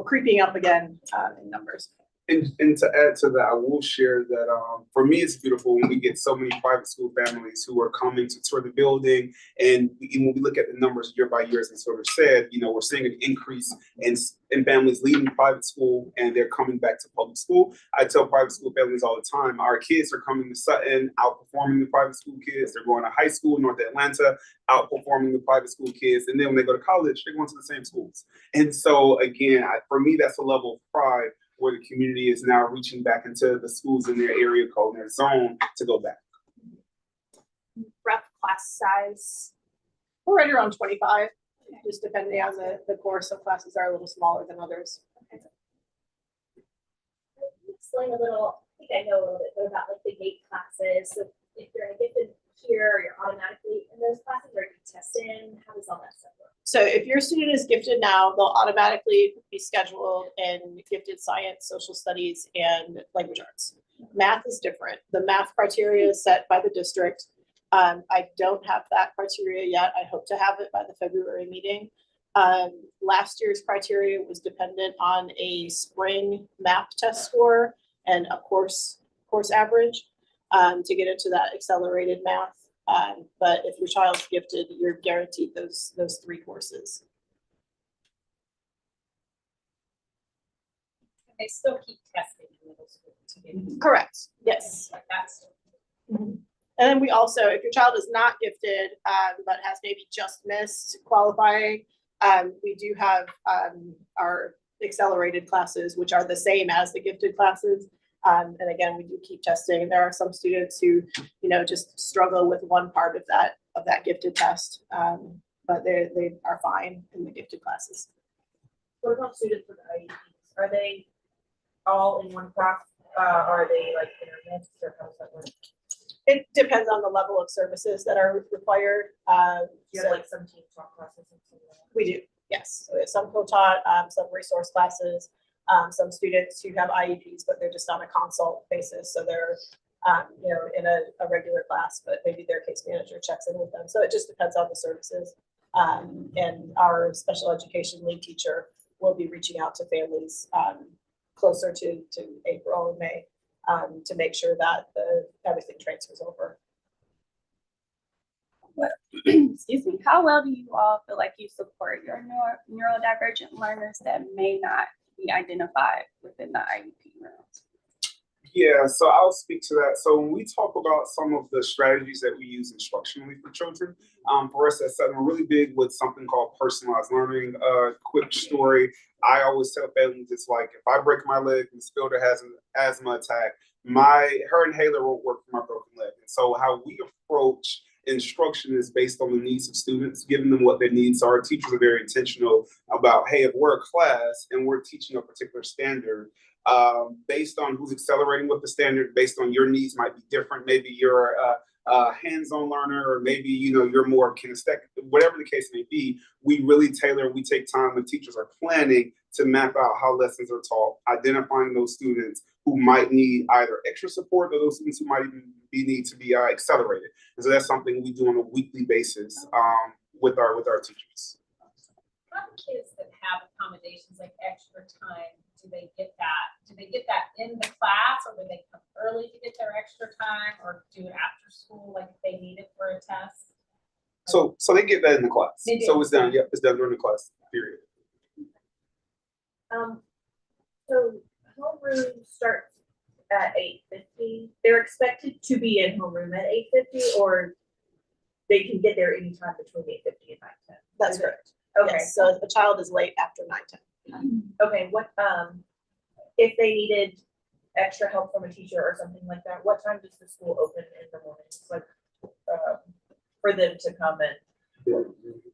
creeping up again in numbers. And to add to that, I will share that for me, it's beautiful when we get so many private school families who are coming to tour the building. And when we look at the numbers year by year, as I sort of said, we're seeing an increase in families leaving private school and they're coming back to public school. I tell private school families all the time, our kids are coming to Sutton, outperforming the private school kids. They're going to high school in North Atlanta, outperforming the private school kids. And then when they go to college, they're going to the same schools. And so again, for me, that's a level of pride where the community is now reaching back into the schools in their area code, in their zone, to go back. Rough class size, we're right around 25, just depending on the course. Some classes are a little smaller than others. Explain a little, I think I know a little bit about like the gate classes. So if you're in a gifted here, you're automatically in those classes, or you test in, how does all that stuff work? So if your student is gifted now, they'll automatically be scheduled in gifted science, social studies, and language arts. Math is different. The math criteria is set by the district. I don't have that criteria yet. I hope to have it by the February meeting. Last year's criteria was dependent on a spring MAP test score and a course average to get into that accelerated math. But if your child's gifted, you're guaranteed those 3 courses. They still keep testing in middle school to get Correct. Yes. like that's. And then we also, if your child is not gifted, but has maybe just missed qualifying, we do have our accelerated classes, which are the same as the gifted classes. And again, we do keep testing. There are some students who, just struggle with one part of that gifted test, but they are fine in the gifted classes. What about students with IEPs? Are they all in one class? Are they like intermixed, or how does that work? It depends on the level of services that are required. You have like some team talk classes and some. We do, yes. So we have some co-taught, some resource classes, some students who have IEPs, but they're just on a consult basis. So they're, in a regular class, but maybe their case manager checks in with them. So it just depends on the services. And our special education lead teacher will be reaching out to families closer to April and May to make sure that everything transfers over. Excuse me, how well do you all feel like you support your neurodivergent learners that may not be identified within the IEP realms? Yeah, so I'll speak to that. So when we talk about some of the strategies that we use instructionally for children, for us at Sutton, we're really big with something called personalized learning. Quick story, I always tell families, it's like, if I break my leg and Miss Fielder has an asthma attack, her inhaler won't work for my broken leg. And so how we approach instruction is based on the needs of students, giving them what their needs are. Teachers are very intentional about, hey, if we're a class and we're teaching a particular standard, based on who's accelerating with the standard, based on your needs might be different. Maybe you're a hands-on learner, or maybe you're more kinesthetic. Whatever the case may be, we really tailor. We take time when teachers are planning to map out how lessons are taught, identifying those students who might need either extra support or those students who might even need to be accelerated. And so that's something we do on a weekly basis with our teachers. How do kids that have accommodations like extra time, do they get that in the class, or do they come early to get their extra time, or do it after school, like if they need it for a test? So they get that in the class. So it's done. Yep, it's done during the class period. So homeroom starts at 8:50. They're expected to be in homeroom at 8:50, or they can get there anytime between 8:50 and 9:10. That's correct. Okay. Yes, so if a child is late after 9:10. Okay, what if they needed extra help from a teacher or something like that, what time does the school open in the mornings? Like for them to come in?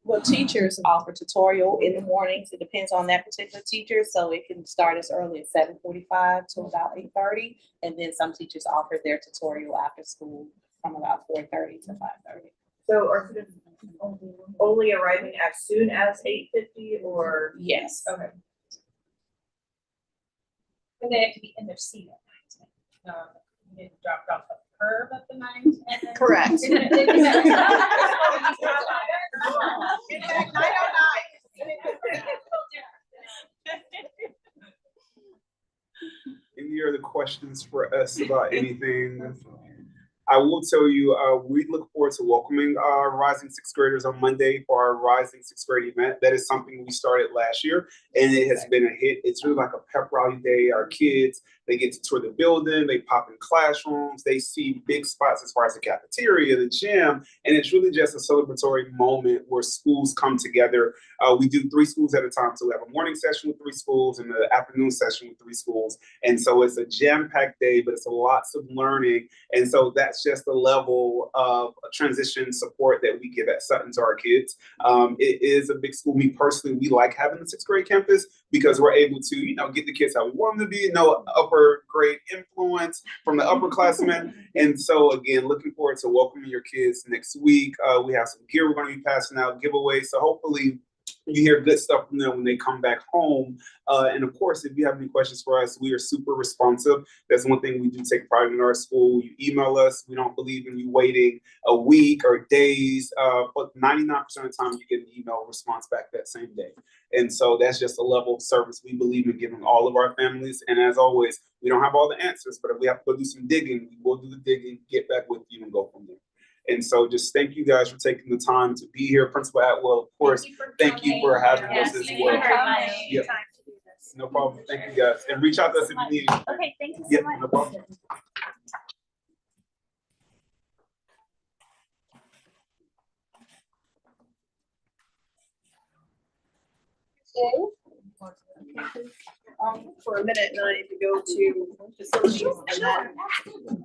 Well, teachers offer tutorial in the mornings. It depends on that particular teacher. So it can start as early as 7:45 to about 8:30. And then some teachers offer their tutorial after school from about 4:30 to 5:30. So are students only arriving as soon as 8:50, or? Yes. Okay. And they have to be in their seat at 9:10. You get dropped off the curb at the 9:10. Correct. It's like 9:09. Any other questions for us about anything? I will tell you, we look forward to welcoming our rising sixth graders on Monday for our Rising Sixth Grade event. That is something we started last year, and it has been a hit. It's really like a pep rally day. Our kids, They get to tour the building, they pop in classrooms, they see big spots as far as the cafeteria, the gym, and it's really just a celebratory moment where schools come together. We do 3 schools at a time, so we have a morning session with 3 schools and an afternoon session with 3 schools, and so it's a jam-packed day, but it's lots of learning, and so that's just the level of transition support that we give at Sutton to our kids. It is a big school. Me personally, we like having the 6th grade campus because we're able to, get the kids how we want them to be, no upper grade influence from the upperclassmen. And so again, looking forward to welcoming your kids next week. We have some gear we're going to be passing out, giveaways. So hopefully you hear good stuff from them when they come back home. And of course, if you have any questions for us, we are super responsive. That's one thing we do take pride in our school. You email us. We don't believe in you waiting a week or days, but 99% of the time you get an email response back that same day. And so that's just a level of service we believe in giving all of our families. And as always, we don't have all the answers, but if we have to go do some digging, we will do the digging, get back with you and go from there. And so just thank you guys for taking the time to be here. Principal Atwell, of course, thank you for having us as well. Yep. No problem. Thank you guys. And reach out to us if you need anything. Okay, thank you so much. No problem. For a minute, and I need to go to facilities and then